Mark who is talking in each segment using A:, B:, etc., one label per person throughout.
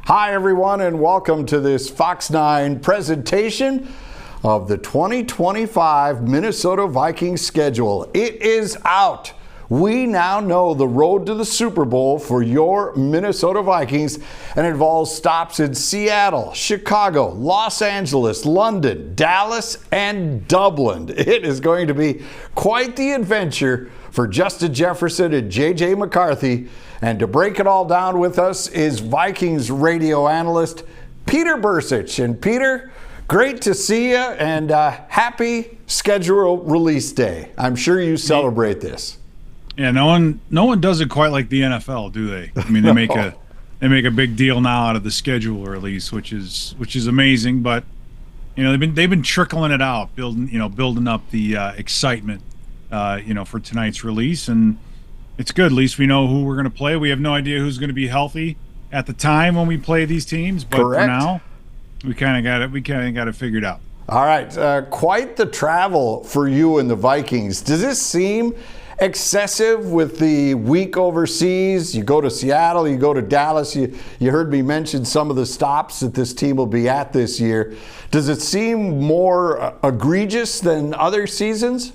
A: Hi, everyone, and welcome to this Fox 9 presentation of the 2025 Minnesota Vikings schedule. It is out. We now know the road to the Super Bowl for your Minnesota Vikings, and it involves stops in Seattle, Chicago, Los Angeles, London, Dallas, and Dublin. It is going to be quite the adventure for Justin Jefferson and J.J. McCarthy. And to break it all down with us is Vikings radio analyst Peter Bercich. And Peter, great to see you, and happy schedule release day. I'm sure you celebrate this.
B: Yeah, no one does it quite like the NFL, do they? I mean, they make a big deal now out of the schedule release, which is amazing. But you know, they've been trickling it out, building up the excitement, for tonight's release, and it's good. At least we know who we're going to play. We have no idea who's going to be healthy at the time when we play these teams, but
A: Correct.
B: For now, we kind of got it figured out.
A: All right, quite the travel for you and the Vikings. Does this seem excessive with the week overseas? You go to Seattle, you go to Dallas. You heard me mention some of the stops that this team will be at this year. Does it seem more egregious than other seasons?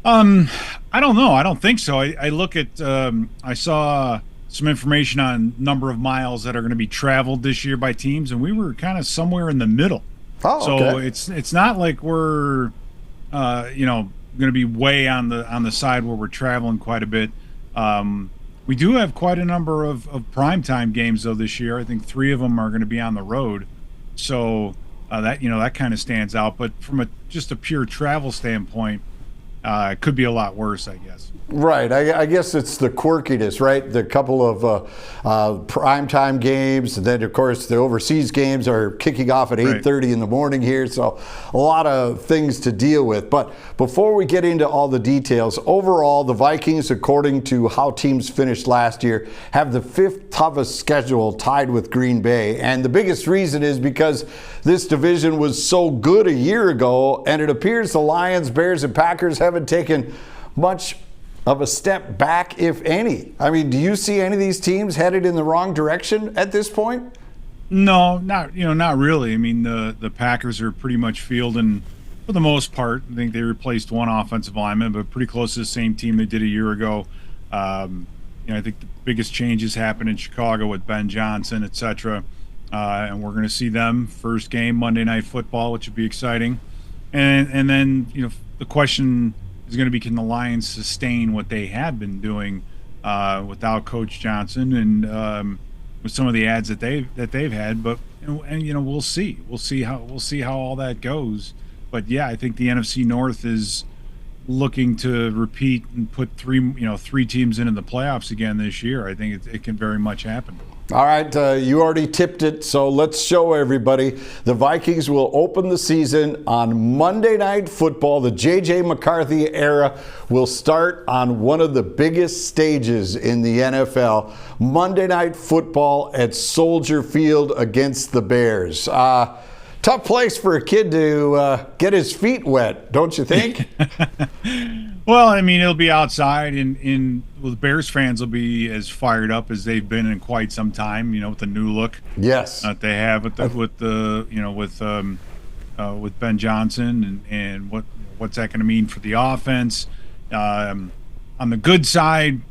B: I don't know. I don't think so. I look at I saw some information on number of miles that are going to be traveled this year by teams, and we were kind of somewhere in the middle.
A: Oh,
B: so
A: okay.
B: It's not like we're going to be way on the side where we're traveling quite a bit. We do have quite a number of primetime games though this year. I think 3 of them are going to be on the road, so that kind of stands out. But from just a pure travel standpoint, it could be a lot worse, I guess.
A: Right. I guess it's the quirkiness, right? The couple of primetime games, and then, of course, the overseas games are kicking off at 8:30 in the morning here, so a lot of things to deal with. But before we get into all the details, overall, the Vikings, according to how teams finished last year, have the 5th toughest schedule, tied with Green Bay. And the biggest reason is because this division was so good a year ago, and it appears the Lions, Bears, and Packers haven't taken much of a step back, if any. I mean, do you see any of these teams headed in the wrong direction at this point?
B: No, not really. I mean, the Packers are pretty much fielding for the most part. I think they replaced one offensive lineman, but pretty close to the same team they did a year ago. I think the biggest changes happened in Chicago with Ben Johnson, etc. And we're going to see them first game Monday Night Football, which would be exciting. And then the question is going to be, can the Lions sustain what they have been doing without Coach Johnson and with some of the ads that they've had? But we'll see. We'll see how all that goes. But yeah, I think the NFC North is looking to repeat and put three teams into the playoffs again this year. I think it can very much happen.
A: All right, you already tipped it, so let's show everybody. The Vikings will open the season on Monday Night Football. The J.J. McCarthy era will start on one of the biggest stages in the NFL, Monday Night Football at Soldier Field against the Bears. Tough place for a kid to get his feet wet, don't you think?
B: Well, I mean, it'll be outside, and the Bears fans will be as fired up as they've been in quite some time. With the new look,
A: yes,
B: that they have with Ben Johnson, and what's that going to mean for the offense? On the good side,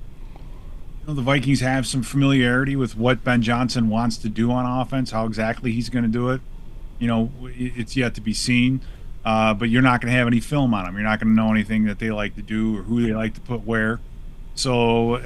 B: the Vikings have some familiarity with what Ben Johnson wants to do on offense. How exactly he's going to do it, it's yet to be seen. But you're not going to have any film on them. You're not going to know anything that they like to do or who they like to put where. So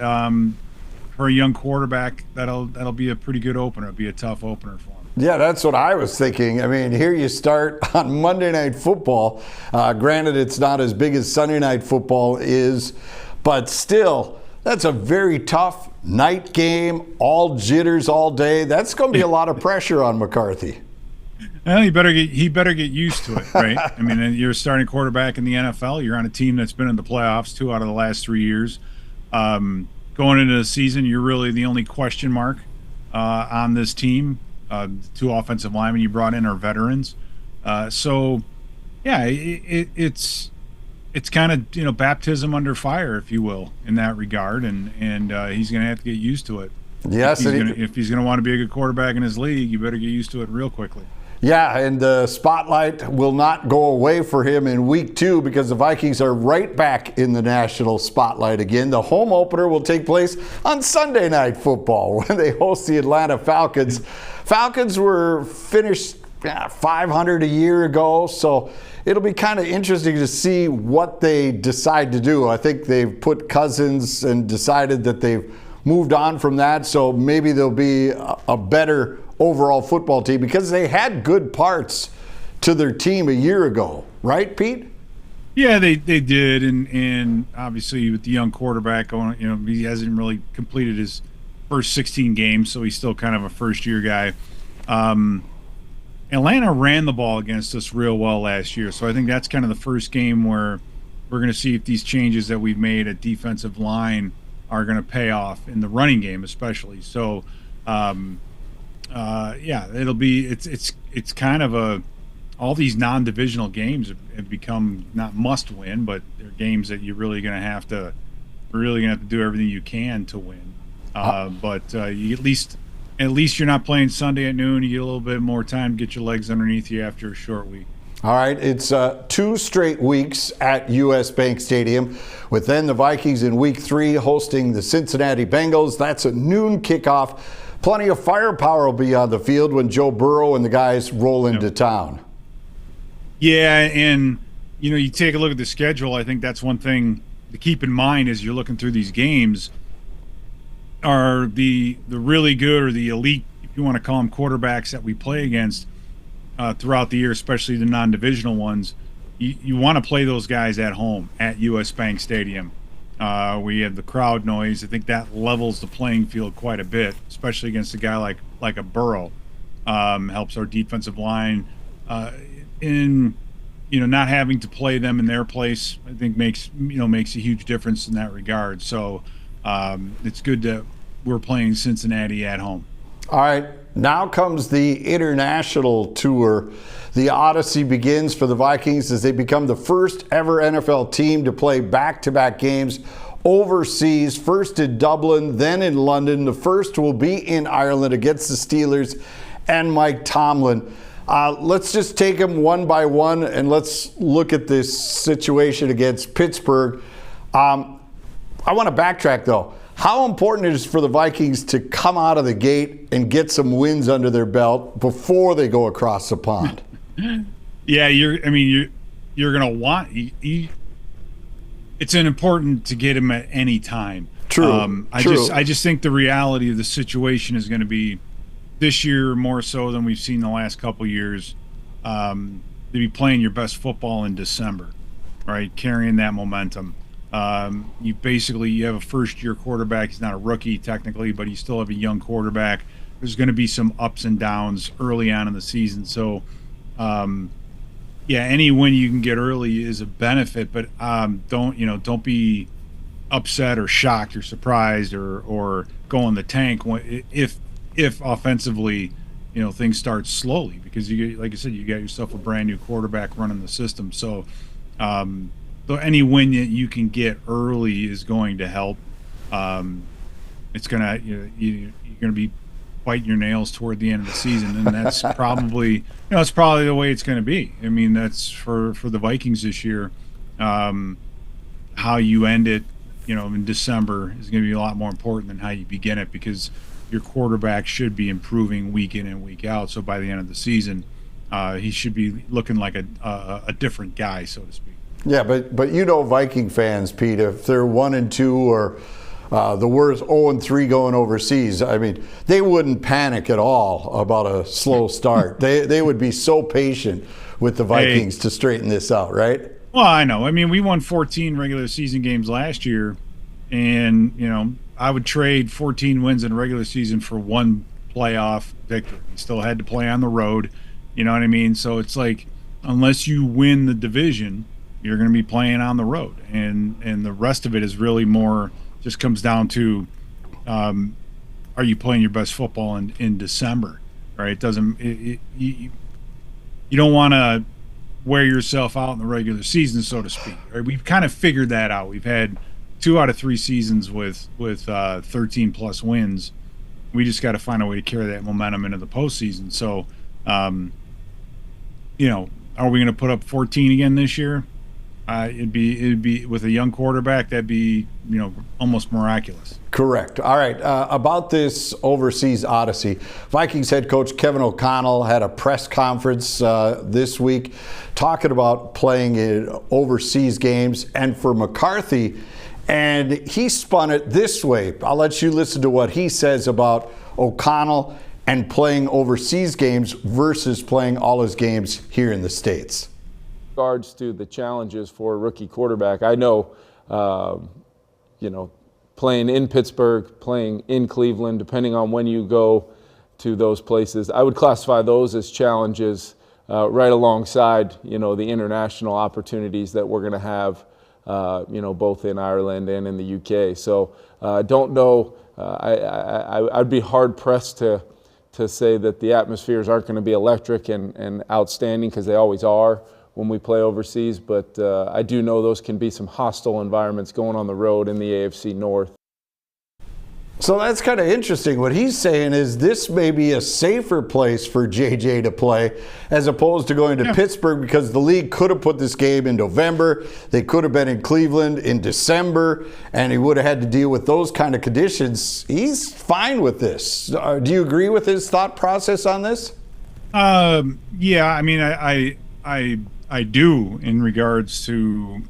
B: for a young quarterback, that'll be a pretty good opener. It'll be a tough opener for him.
A: Yeah, that's what I was thinking. I mean, here you start on Monday Night Football. Granted, it's not as big as Sunday Night Football is, but still, that's a very tough night game, all jitters all day. That's going to be a lot of pressure on McCarthy.
B: Well, he better get used to it, right? I mean, you're a starting quarterback in the NFL. You're on a team that's been in the playoffs 2 out of the last 3 years. Going into the season, you're really the only question mark on this team. 2 offensive linemen you brought in are veterans. So, yeah, it's kind of baptism under fire, if you will, in that regard, and he's going to have to get used to it.
A: Yes,
B: if he's gonna want to be a good quarterback in his league, you better get used to it real quickly.
A: yeah, and the spotlight will not go away for him in week 2 because the Vikings are right back in the national spotlight again. The home opener will take place on Sunday Night Football when they host the Atlanta Falcons. Falcons were finished 500 a year ago, so it'll be kind of interesting to see what they decide to do. I think they've put Cousins and decided that they've moved on from that, so maybe there'll be a better overall football team because they had good parts to their team a year ago, right, Pete?
B: Yeah, they did, and obviously with the young quarterback going, he hasn't really completed his first 16 games, so he's still kind of a first-year guy. Atlanta ran the ball against us real well last year, so I think that's kind of the first game where we're going to see if these changes that we've made at defensive line are going to pay off in the running game, especially. So, it's kind of all these non-divisional games have become not must-win, but they're games that you're really going to have to do everything you can to win. But you at least you're not playing Sunday at noon. You get a little bit more time to get your legs underneath you after a short week.
A: All right, it's 2 straight weeks at US Bank Stadium, with then the Vikings in week 3 hosting the Cincinnati Bengals. That's a noon kickoff. Plenty of firepower will be on the field when Joe Burrow and the guys roll into town.
B: Yeah, and you take a look at the schedule. I think that's one thing to keep in mind as you're looking through these games. Are the really good or the elite, if you want to call them, quarterbacks that we play against throughout the year, especially the non-divisional ones, you want to play those guys at home at US Bank Stadium. We have the crowd noise. I think that levels the playing field quite a bit, especially against a guy like a Burrow. Helps our defensive line in not having to play them in their place. I think makes a huge difference in that regard. So it's good that we're playing Cincinnati at home.
A: All right, now comes the international tour. The Odyssey begins for the Vikings as they become the first ever NFL team to play back-to-back games overseas, first in Dublin, then in London. The first will be in Ireland against the Steelers and Mike Tomlin. Let's just take them one by one, and let's look at this situation against Pittsburgh. I want to backtrack, though. How important it is for the Vikings to come out of the gate and get some wins under their belt before they go across the pond?
B: Yeah, you're going to want. It's important to get him at any time.
A: True.
B: I just think the reality of the situation is going to be this year more so than we've seen the last couple years. To be playing your best football in December, right? Carrying that momentum. You have a first-year quarterback. He's not a rookie technically, but you still have a young quarterback. There's going to be some ups and downs early on in the season. So, any win you can get early is a benefit. But don't be upset or shocked or surprised or go in the tank if offensively, things start slowly because like I said, you got yourself a brand new quarterback running the system. So. So any win that you can get early is going to help. It's gonna you're gonna be biting your nails toward the end of the season, and that's probably the way it's going to be. I mean, that's for the Vikings this year. How you end it, in December is going to be a lot more important than how you begin it because your quarterback should be improving week in and week out. So by the end of the season, he should be looking like a different guy, so to speak.
A: Yeah, but Viking fans, Pete, if they're 1-2 or the worst 0-3 going overseas, I mean, they wouldn't panic at all about a slow start. They would be so patient with the Vikings to straighten this out, right?
B: Well, I know. I mean, we won 14 regular season games last year, and I would trade 14 wins in a regular season for one playoff victory. You still had to play on the road, you know what I mean? So it's like, unless you win the division, you're going to be playing on the road, and the rest of it is really more just comes down to, are you playing your best football in December, right? You don't want to wear yourself out in the regular season, so to speak. Right? We've kind of figured that out. We've had 2 out of 3 seasons with 13 plus wins, We just got to find a way to carry that momentum into the postseason. So, are we going to put up 14 again this year? It'd be with a young quarterback. That'd be almost miraculous.
A: Correct. All right. About this overseas odyssey, Vikings head coach Kevin O'Connell had a press conference this week talking about playing in overseas games, and for McCarthy, and he spun it this way. I'll let you listen to what he says about O'Connell and playing overseas games versus playing all his games here in the States.
C: Regards to the challenges for a rookie quarterback, I know, playing in Pittsburgh, playing in Cleveland, depending on when you go to those places, I would classify those as challenges right alongside, the international opportunities that we're going to have, both in Ireland and in the UK. So don't know. I'd be hard pressed to say that the atmospheres aren't going to be electric and outstanding, because they always are when we play overseas, but I do know those can be some hostile environments going on the road in the AFC North.
A: So that's kind of interesting. What he's saying is this may be a safer place for JJ to play as opposed to going to Pittsburgh, because the league could have put this game in November. They could have been in Cleveland in December, and he would have had to deal with those kind of conditions. He's fine with this. Do you agree with his thought process on this?
B: Yeah, I mean, I do, in regards to,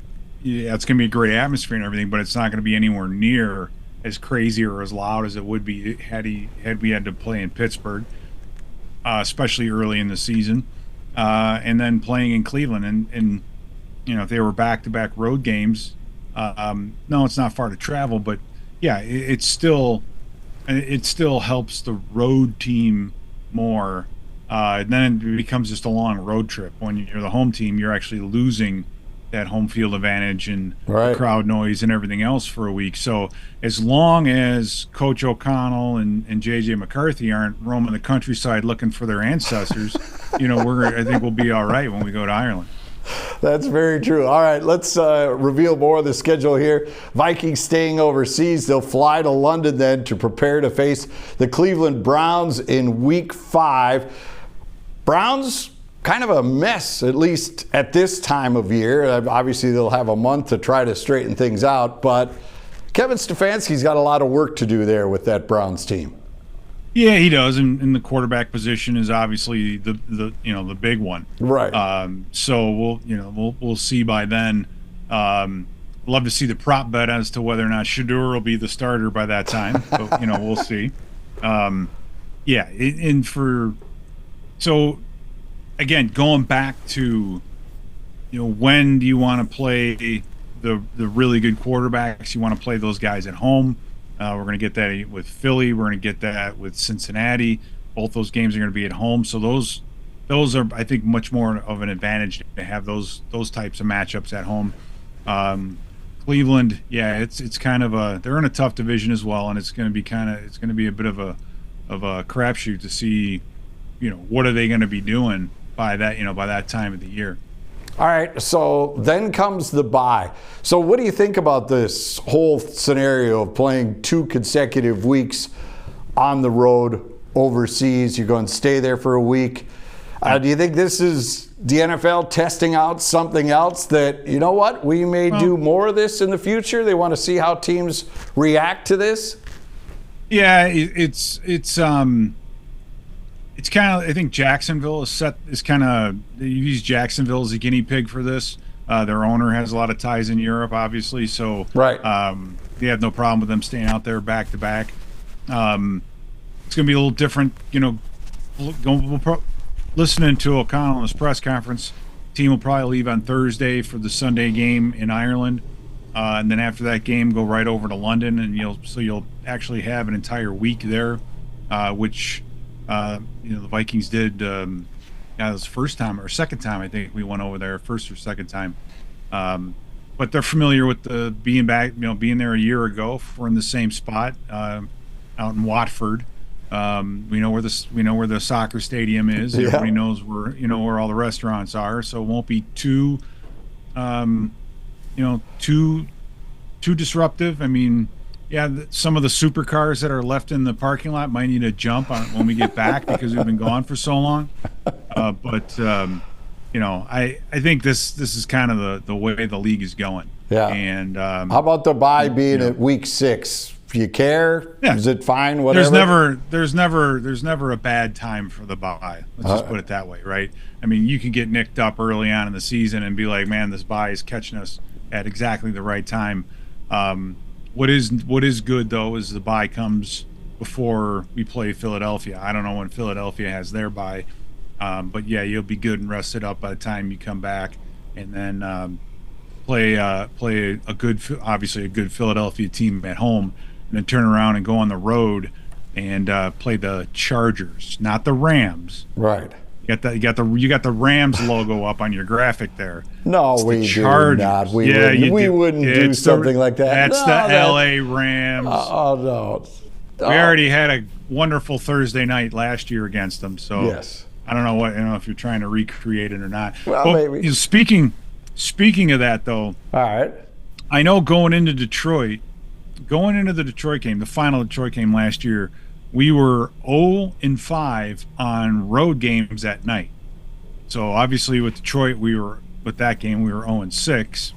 B: it's going to be a great atmosphere and everything, but it's not going to be anywhere near as crazy or as loud as it would be had we had to play in Pittsburgh, especially early in the season, and then playing in Cleveland. And if they were back-to-back road games, no, it's not far to travel, but yeah, it still helps the road team more. Then it becomes just a long road trip. When you're the home team, you're actually losing that home field advantage and the crowd noise and everything else for a week. So as long as Coach O'Connell and JJ McCarthy aren't roaming the countryside looking for their ancestors, I think we'll be all right when we go to Ireland.
A: That's very true. All right, let's reveal more of the schedule here. Vikings staying overseas. They'll fly to London then to prepare to face the Cleveland Browns in Week 5. Browns, kind of a mess, at least at this time of year. Obviously, they'll have a month to try to straighten things out, but Kevin Stefanski's got a lot of work to do there with that Browns team.
B: Yeah, he does, and the quarterback position is obviously the big one.
A: Right.
B: So we'll see by then. Love to see the prop bet as to whether or not Shedeur will be the starter by that time. But we'll see. So again, going back to when do you want to play the really good quarterbacks? You want to play those guys at home. We're going to get that with Philly. We're going to get that with Cincinnati. Both those games are going to be at home. So those are, I think, much more of an advantage to have those types of matchups at home. Cleveland, yeah, it's kind of they're in a tough division as well, and it's going to be a bit of a crapshoot to see, what are they going to be doing by that time of the year.
A: All right, so then comes the bye. So what do you think about this whole scenario of playing 2 consecutive weeks on the road overseas? You're going to stay there for a week. Do you think this is the NFL testing out something else that, we may do more of this in the future? They want to see how teams react to this?
B: Yeah, it's kind of, I think Jacksonville they use Jacksonville as a guinea pig for this. Their owner has a lot of ties in Europe, obviously, so
A: right.
B: They have no problem with them staying out there back to back. It's going to be a little different, listening to O'Connell in his press conference. Team will probably leave on Thursday for the Sunday game in Ireland, and then after that game, go right over to London, and you'll actually have an entire week there, which. The Vikings did. It was first time or second time I think we went over there, first or second time. But they're familiar with the being back, being there a year ago. We're in the same spot out in Watford. We know where the soccer stadium is. Yeah. Everybody knows where all the restaurants are. So it won't be too disruptive. I mean, Yeah, some of the supercars that are left in the parking lot might need a jump on when we get back because we've been gone for so long. But I think this is kind of the way the league is going.
A: Yeah.
B: And
A: how about the bye being at week 6? Do you care?
B: Yeah.
A: Is it fine? Whatever.
B: There's never a bad time for the bye. Let's just put it that way, right? I mean, you can get nicked up early on in the season and be like, man, this bye is catching us at exactly the right time. What is good though is the bye comes before we play Philadelphia. I don't know when Philadelphia has their bye, but yeah, you'll be good and rested up by the time you come back, and then play a good Philadelphia team at home, and then turn around and go on the road and play the Chargers, not the Rams.
A: Right.
B: You got the Rams logo up on your graphic there.
A: No, we do not. We wouldn't do something like that.
B: That's the LA Rams.
A: Oh no.
B: We already had a wonderful Thursday night last year against them. So
A: yes.
B: I don't know if you're trying to recreate it or not.
A: Well, maybe.
B: Speaking of that though.
A: All right.
B: I know going into the Detroit game, the final Detroit game last year, we were 0-5 on road games at night. So obviously with Detroit, with that game we were 0-6.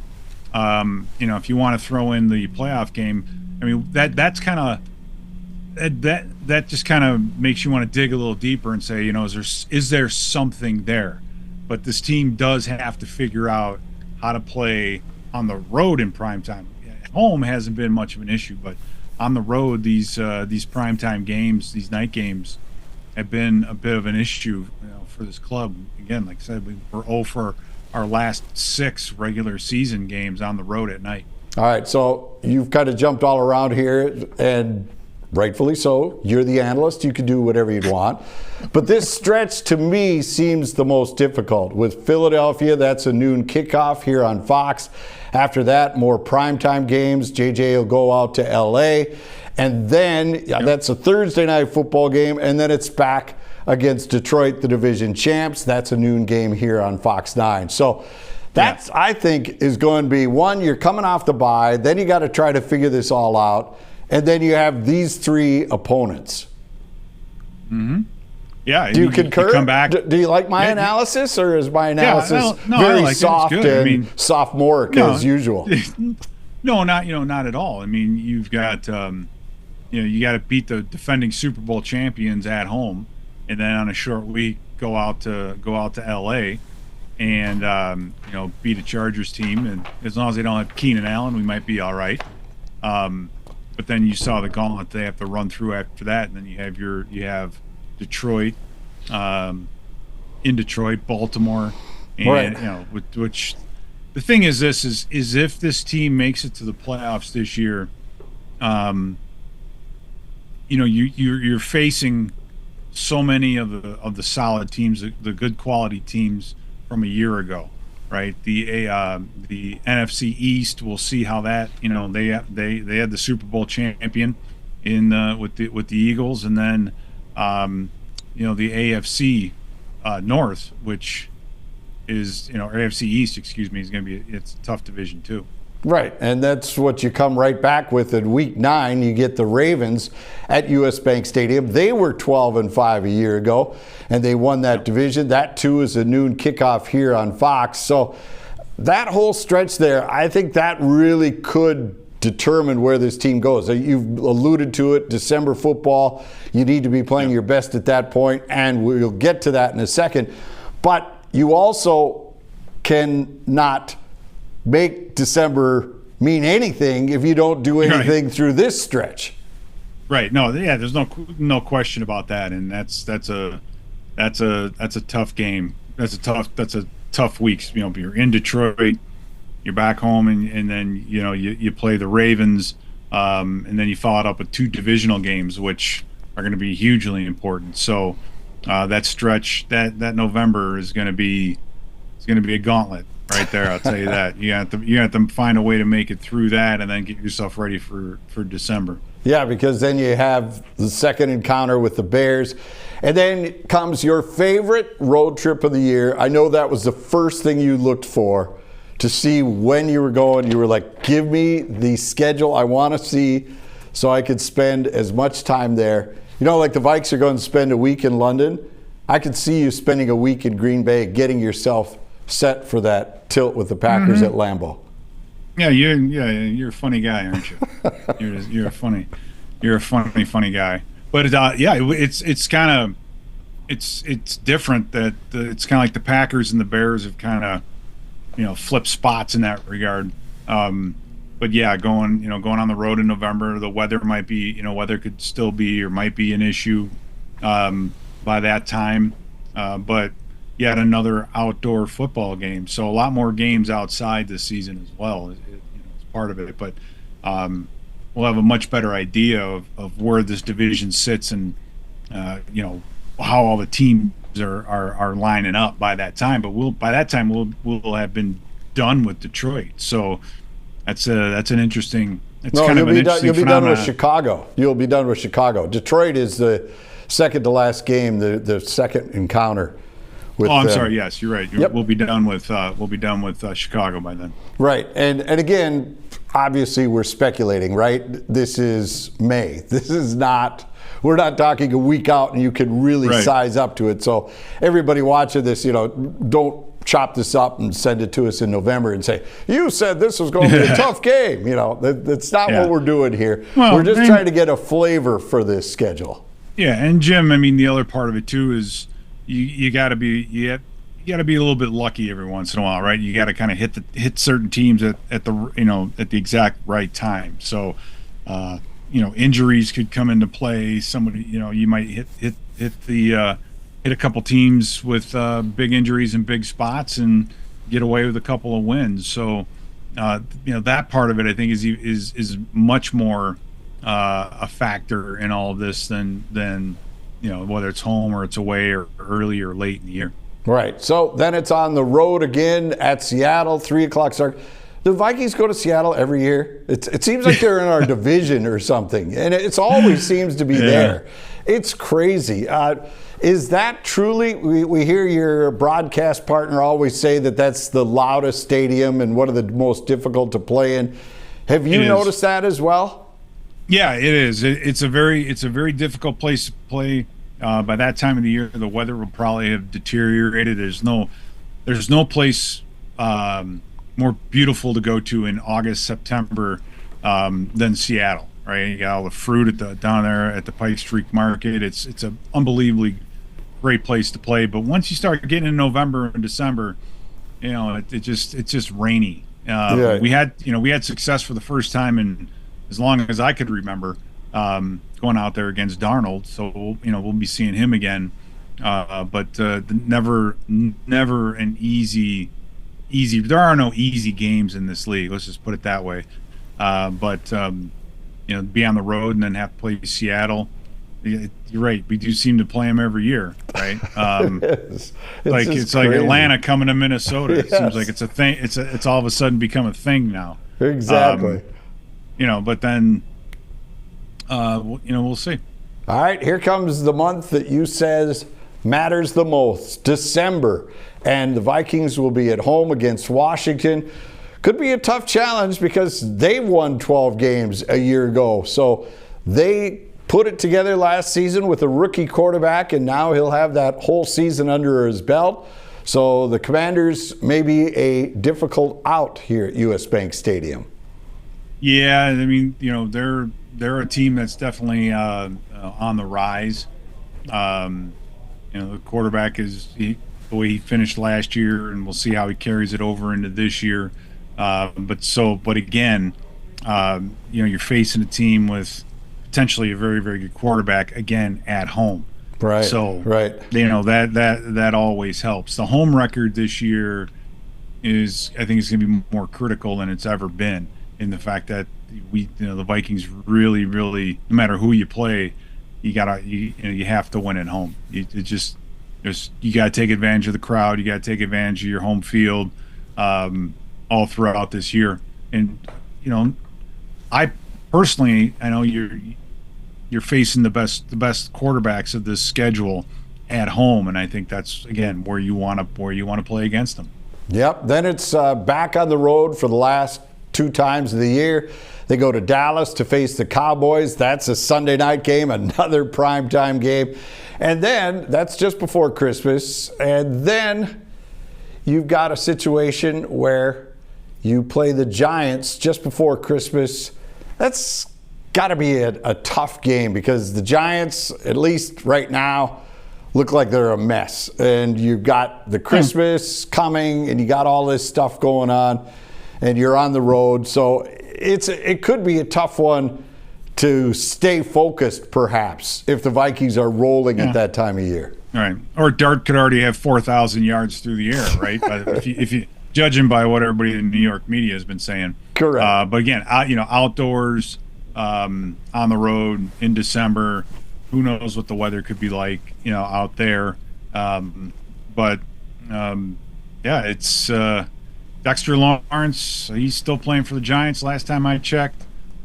B: If you want to throw in the playoff game, I mean that's kind of that just kind of makes you want to dig a little deeper and say, is there something there? But this team does have to figure out how to play on the road in prime time. At home hasn't been much of an issue, but on the road, these primetime games, these night games, have been a bit of an issue, for this club. Again, like I said, we were 0 for our last 6 regular season games on the road at night.
A: All right, so you've kind of jumped all around here, and rightfully so. You're the analyst. You can do whatever you'd want. But this stretch, to me, seems the most difficult. With Philadelphia, that's a noon kickoff here on Fox. After that, more primetime games. JJ will go out to L.A. And then that's a Thursday night football game. And then it's back against Detroit, the division champs. That's a noon game here on Fox 9. So that's, I think, is going to be one, you're coming off the bye. Then you got to try to figure this all out. And then you have these 3 opponents.
B: Mm-hmm. Yeah.
A: Do you concur?
B: Come back.
A: Do you like my analysis, or is my analysis very
B: like
A: soft and sophomoric as usual?
B: No, not at all. I mean, you've got you got to beat the defending Super Bowl champions at home, and then on a short week go out to LA and beat a Chargers team. And as long as they don't have Keenan Allen, we might be all right. But then you saw the gauntlet they have to run through after that, and then you have Detroit, in Detroit, Baltimore, and
A: right.
B: Which the thing is, if this team makes it to the playoffs this year, you're facing so many of the solid teams, the good quality teams from a year ago. Right, the NFC East. We'll see how that. They had the Super Bowl champion with the Eagles, and then the AFC North, which is or AFC East, excuse me, is going to be it's a tough division too.
A: Right, and that's what you come right back with in Week 9. You get the Ravens at U.S. Bank Stadium. They were 12-5 a year ago, and they won that division. That, too, is a noon kickoff here on Fox. So that whole stretch there, I think that really could determine where this team goes. You've alluded to it, December football. You need to be playing your best at that point, and we'll get to that in a second. But you also cannot make December mean anything if you don't do anything through this stretch.
B: Right. No. Yeah. There's no question about that, and that's a tough game. That's a tough week. You're in Detroit, you're back home, and then you play the Ravens, and then you follow it up with 2 divisional games, which are going to be hugely important. So that stretch, that November is going to be a gauntlet. Right there, I'll tell you that. You have to find a way to make it through that, and then get yourself ready for December.
A: Yeah, because then you have the second encounter with the Bears, and then comes your favorite road trip of the year. I know that was the first thing you looked for to see when you were going. You were like, give me the schedule. I want to see so I could spend as much time there. You know, like the Vikes are going to spend a week in London. I could see you spending a week in Green Bay, getting yourself set for that tilt with the Packers at Lambeau.
B: Yeah, you're a funny guy, aren't you? you're a funny guy. But it's kind of it's different that it's kind of like the Packers and the Bears have kind of flipped spots in that regard. But yeah, going on the road in November, the weather might be weather could still be or might be an issue by that time. But yet another outdoor football game, so a lot more games outside this season as well. It's part of it, but we'll have a much better idea of where this division sits and how all the teams are lining up by that time. But by that time we'll have been done with Detroit. So that's an interesting. You'll be done with
A: Chicago. You'll be done with Chicago. Detroit is the second to last game, the second encounter.
B: I'm sorry. Yes, you're right. We'll be done with Chicago by then.
A: Right, and again, obviously we're speculating, right? This is May. This is not. We're not talking a week out, and you can really size up to it. So everybody watching this, don't chop this up and send it to us in November and say, you said this was going to be a tough game. That's not what we're doing here. Well, we're just trying to get a flavor for this schedule.
B: Yeah, and Jim, I mean, the other part of it too is you got to be a little bit lucky every once in a while, right? You got to kind of hit certain teams at the exact right time. So injuries could come into play. Somebody, you might hit a couple teams with big injuries and big spots and get away with a couple of wins. So that part of it, I think, is much more a factor in all of this than whether it's home or it's away or early or late in the year.
A: Right. So then it's on the road again at Seattle, 3:00 start. The Vikings go to Seattle every year. It seems like they're in our division or something, and it always seems to be there. It's crazy. Is that truly? We hear your broadcast partner always say that that's the loudest stadium and one of the most difficult to play in. Have you noticed that as well?
B: Yeah, it is. It's a very difficult place to play. By that time of the year, the weather will probably have deteriorated. There's no place more beautiful to go to in August, September than Seattle. Right, you got all the fruit down there at the Pike Street Market. It's an unbelievably great place to play. But once you start getting in November and December, it's just rainy. We had success for the first time in as long as I could remember, going out there against Darnold. So we'll be seeing him again. But never an easy. There are no easy games in this league. Let's just put it that way. But be on the road and then have to play Seattle. You're right. We do seem to play them every year, right? It's like Atlanta coming to Minnesota. It seems like it's a thing. It's all of a sudden become a thing now.
A: Exactly.
B: But then, we'll see.
A: All right, here comes the month that you says matters the most, December, and the Vikings will be at home against Washington. Could be a tough challenge because they won 12 games a year ago. So they put it together last season with a rookie quarterback, and now he'll have that whole season under his belt. So the Commanders may be a difficult out here at US Bank Stadium.
B: Yeah, I mean, they're a team that's definitely on the rise. The quarterback is the way he finished last year, and we'll see how he carries it over into this year. But again, you're facing a team with potentially a very, very good quarterback again at home.
A: Right.
B: So
A: right.
B: That always helps. The home record this year I think it's going to be more critical than it's ever been, in the fact that the Vikings really, really, no matter who you play, you have to win at home. You got to take advantage of the crowd. You got to take advantage of your home field all throughout this year. And I personally, I know you're facing the best quarterbacks of this schedule at home, and I think that's again where you want to play against them.
A: Yep. Then it's back on the road for the last 2 times of the year. They go to Dallas to face the Cowboys. That's a Sunday night game, another primetime game. And then that's just before Christmas. And then you've got a situation where you play the Giants just before Christmas. That's got to be a tough game because the Giants, at least right now, look like they're a mess. And you've got the Christmas coming and you got all this stuff going on and you're on the road. So it could be a tough one to stay focused, perhaps, if the Vikings are rolling at that time of year.
B: Right. Or Dart could already have 4,000 yards through the air, right? if you judging by what everybody in New York media has been saying.
A: Correct.
B: But again, outdoors, on the road in December, who knows what the weather could be like, out there. It's Dexter Lawrence. He's still playing for the Giants last time I checked.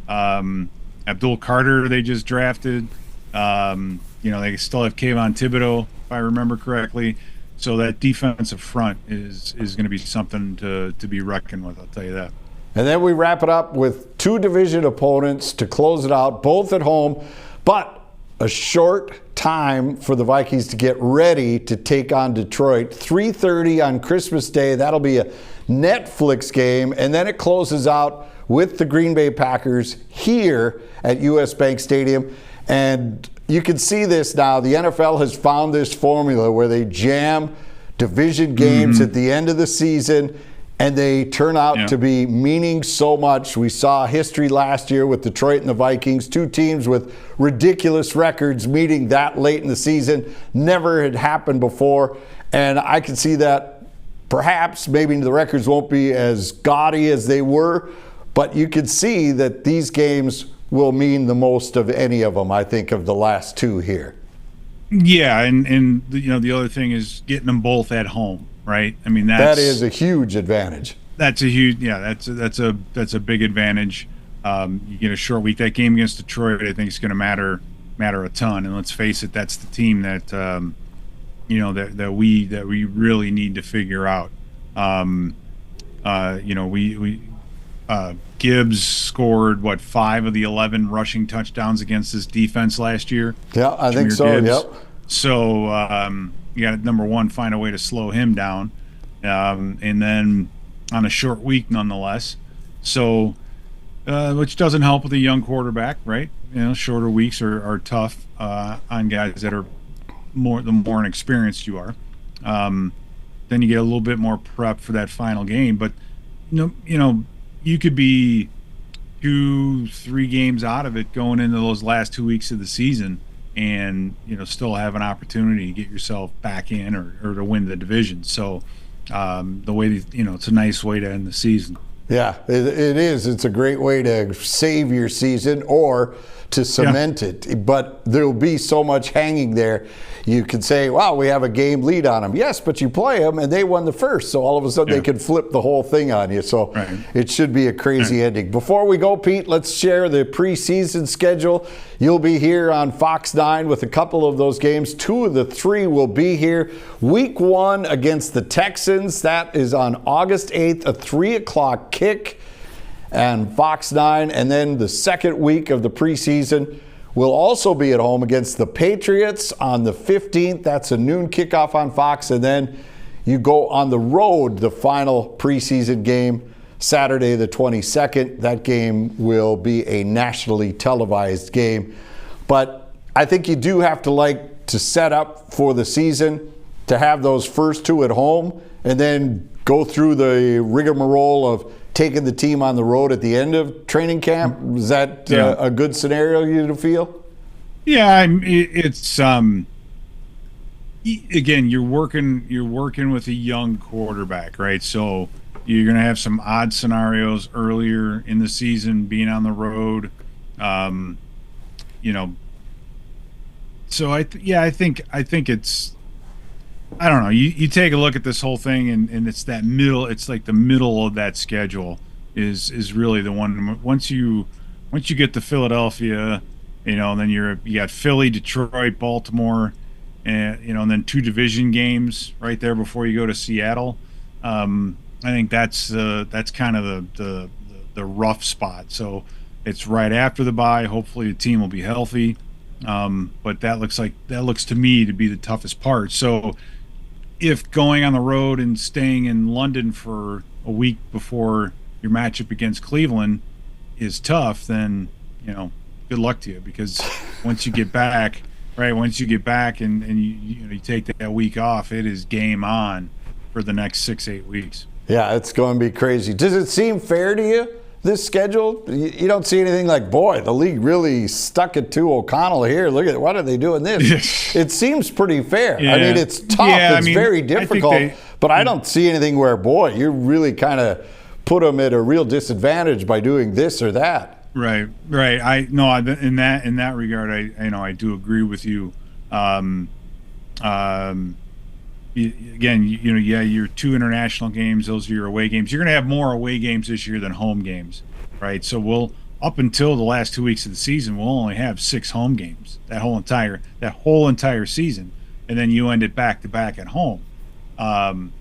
B: Abdul Carter they just drafted. They still have Kayvon Thibodeau, if I remember correctly. So that defensive front is going to be something to be reckoned with, I'll tell you that.
A: And then we wrap it up with 2 division opponents to close it out, both at home, but a short time for the Vikings to get ready to take on Detroit. 3:30 on Christmas Day. That'll be a Netflix game, and then it closes out with the Green Bay Packers here at US Bank Stadium. And you can see this now. The NFL has found this formula where they jam division games at the end of the season, and they turn out to be meaning so much. We saw history last year with Detroit and the Vikings, 2 teams with ridiculous records meeting that late in the season. Never had happened before, and I can see that perhaps maybe the records won't be as gaudy as they were, but you can see that these games will mean the most of any of them, I think, of the last 2 here.
B: Yeah, and the other thing is getting them both at home, right? I mean, that
A: is a huge advantage.
B: That's a big advantage. You get a short week. That game against Detroit, I think, is going to matter a ton. And let's face it, that's the team that that we really need to figure out. Gibbs scored 5 of the 11 rushing touchdowns against this defense last year.
A: Yeah, I think so.
B: Gibbs.
A: Yep.
B: So you got to, number one, find a way to slow him down, and then on a short week nonetheless. So, which doesn't help with a young quarterback, right? Shorter weeks are tough on guys that are the more inexperienced you are. Then you get a little bit more prep for that final game, but you could be 2-3 games out of it going into those last 2 weeks of the season, and still have an opportunity to get yourself back in or to win the division. So the way it's a nice way to end the season.
A: Yeah, it is. It's a great way to save your season or to cement it. But there'll be so much hanging there. You could say, wow, we have a game lead on them. Yes, but you play them and they won the first. So all of a sudden they could flip the whole thing on you. So it should be a crazy ending. Before we go, Pete, let's share the preseason schedule. You'll be here on Fox 9 with a couple of those games. 2 of the 3 will be here. Week 1 against the Texans. That is on August 8th, a 3 o'clock kick and Fox 9. And then the second week of the preseason will also be at home against the Patriots on the 15th. That's a noon kickoff on Fox. And then you go on the road, the final preseason game, Saturday the 22nd. That game will be a nationally televised game. But I think you do have to set up for the season to have those first 2 at home and then go through the rigmarole of taking the team on the road at the end of training camp. Is that a good scenario you feel?
B: Yeah, it's again, you're working with a young quarterback, right? So you're going to have some odd scenarios earlier in the season, being on the road. So I think it's. I don't know. You take a look at this whole thing, and it's that middle. It's like the middle of that schedule is really the one. Once you get to Philadelphia, then you got Philly, Detroit, Baltimore, and and then 2 division games right there before you go to Seattle. I think that's kind of the the rough spot. So it's right after the bye. Hopefully the team will be healthy. But that looks to me to be the toughest part. So if going on the road and staying in London for a week before your matchup against Cleveland is tough, then, good luck to you, because once you get back, and you take that week off, it is game on for the next 6-8 weeks.
A: Yeah, it's going to be crazy. Does it seem fair to you, this schedule? You don't see anything like, boy, the league really stuck it to O'Connell here. Look at, why are they doing this? It seems pretty fair.
B: Yeah.
A: I mean, it's tough. It's very difficult. But I don't see anything where, boy, you really kind of put them at a real disadvantage by doing this or that.
B: Right. In that regard, I do agree with you. Again, your 2 international games, those are your away games. You're going to have more away games this year than home games, right? So up until the last 2 weeks of the season, we'll only have 6 home games that whole entire season, and then you end it back to back at home,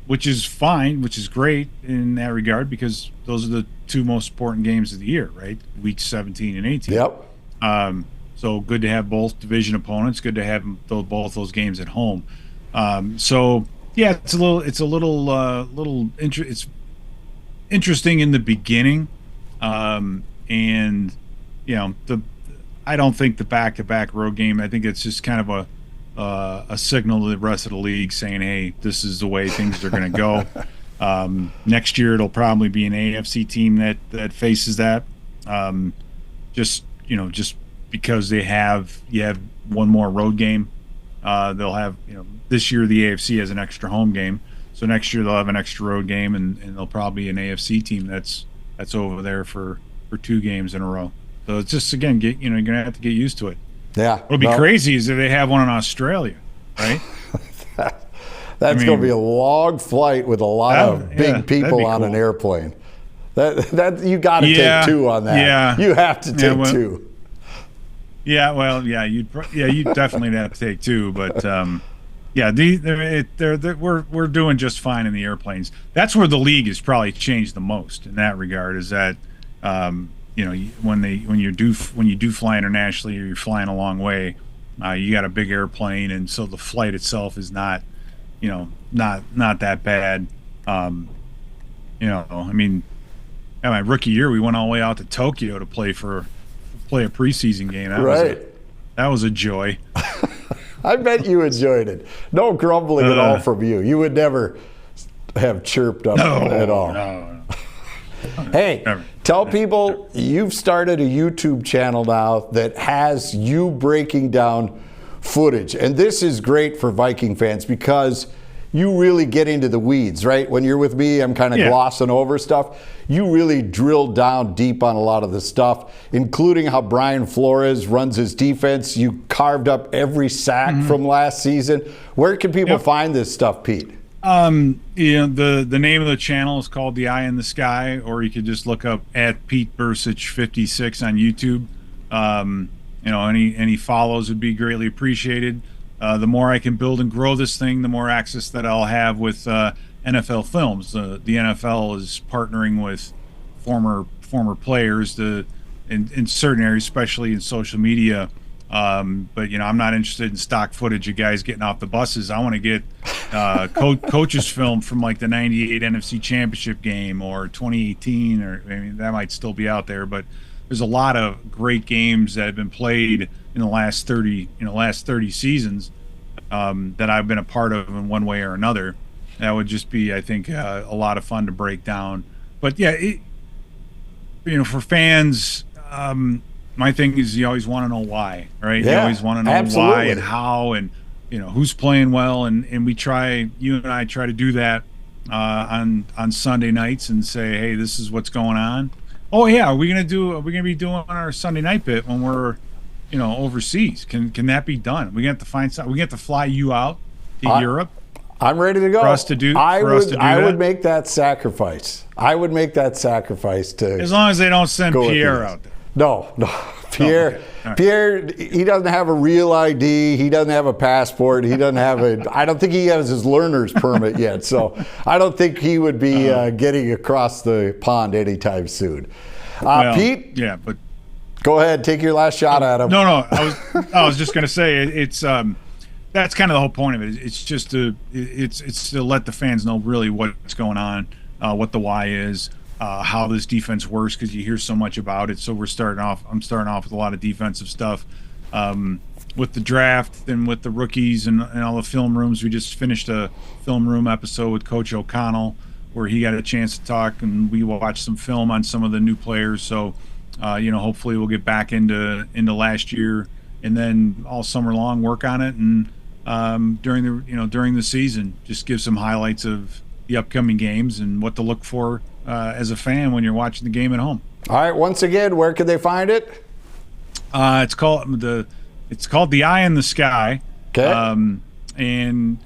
B: which is fine, which is great in that regard, because those are the 2 most important games of the year, right? Weeks 17 and 18.
A: Yep.
B: So good to have both division opponents. Good to have both those games at home. So yeah, it's interesting in the beginning, and I don't think the back-to-back road game. I think it's just kind of a signal to the rest of the league saying, hey, this is the way things are going to go. Next year it'll probably be an AFC team that faces that. Just because you have one more road game. They'll have, this year the AFC has an extra home game, so next year they'll have an extra road game, and they'll probably be an AFC team that's over there for 2 games in a row. So it's just, again, you're gonna have to get used to it.
A: Yeah.
B: What'll be crazy is if they have one in Australia, right?
A: That's going to be a long flight with a lot of big people on an airplane. That you got to take 2 on that. Yeah. You have to take 2.
B: Yeah, well, you definitely have to take 2, but we're doing just fine in the airplanes. That's where the league has probably changed the most in that regard. Is that when you do fly internationally, or you're flying a long way, you got a big airplane, and so the flight itself is not that bad. My rookie year, we went all the way out to Tokyo to play a preseason game. That was a joy.
A: I bet you enjoyed it. No grumbling at all from you. You would never have chirped up at all.
B: No.
A: Hey,
B: Never.
A: Tell people you've started a YouTube channel now that has you breaking down footage. And this is great for Viking fans because you really get into the weeds, right? When you're with me, I'm kind of glossing over stuff. You really drill down deep on a lot of the stuff, including how Brian Flores runs his defense. You carved up every sack from last season. Where can people find this stuff, Pete?
B: The name of the channel is called The Eye in the Sky, or you could just look up at Pete Bercich 56 on YouTube. Any follows would be greatly appreciated. The more I can build and grow this thing, the more access that I'll have with NFL films. The NFL is partnering with former players in certain areas, especially in social media. But I'm not interested in stock footage of guys getting off the buses. I want to get coaches film from like the '98 NFC Championship game or 2018, or that might still be out there. But there's a lot of great games that have been played in the last 30 seasons that I've been a part of in one way or another. That would just be, I think, a lot of fun to break down. But for fans, my thing is you always want to know why, right?
A: Yeah,
B: you always want to know
A: absolutely.
B: why and how, and who's playing well, and you and I try to do that on Sunday nights and say, hey, this is what's going on. Oh yeah, are we gonna be doing our Sunday night bit when we're overseas? Can that be done? We have to find something. We have to fly you out to Europe.
A: I'm ready to go.
B: For us to do
A: I
B: that?
A: would make that sacrifice. I would make that sacrifice to.
B: As long as they don't send Pierre out there.
A: No. Pierre,
B: okay. Right.
A: Pierre, he doesn't have a real ID. He doesn't have a passport. He doesn't have I don't think he has his learner's permit yet. So I don't think he would be getting across the pond anytime soon.
B: Well,
A: Pete?
B: Yeah, but
A: Go ahead, take your last shot at him.
B: no. I was just going to say it's that's kind of the whole point of it. It's just to let the fans know really what's going on, what the why is, how this defense works, because you hear so much about it. So I'm starting off with a lot of defensive stuff. With the draft and with the rookies and all the film rooms. We just finished a film room episode with Coach O'Connell where he got a chance to talk, and we watched some film on some of the new players. So hopefully we'll get back into last year, and then all summer long work on it, and during the season just give some highlights of the upcoming games and what to look for as a fan when you're watching the game at home.
A: All right, once again, where can they find it?
B: It's called The Eye in the Sky.
A: Okay.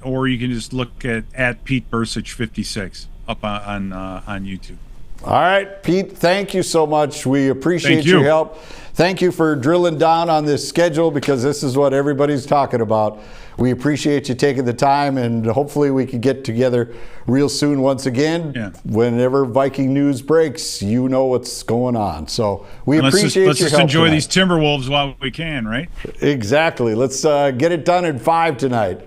B: Or you can just look at Pete Bercich 56 up on YouTube.
A: All right, Pete, thank you so much. We appreciate
B: Thank you.
A: your help. Thank you for drilling down on this schedule, because this is what everybody's talking about. We appreciate you taking the time, and hopefully we can get together real soon once again.
B: Yeah.
A: Whenever Viking news breaks, you know what's going on. So we appreciate your help.
B: Let's just enjoy
A: tonight.
B: these Timberwolves while we can, right?
A: Exactly. Let's get it done in 5 tonight.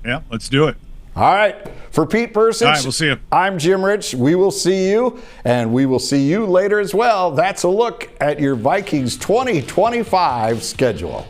B: Yeah, let's do it.
A: All right. For Pete Bercich,
B: All right, we'll see you.
A: I'm Jim Rich. We will see you, and we will see you later as well. That's a look at your Vikings 2025 schedule.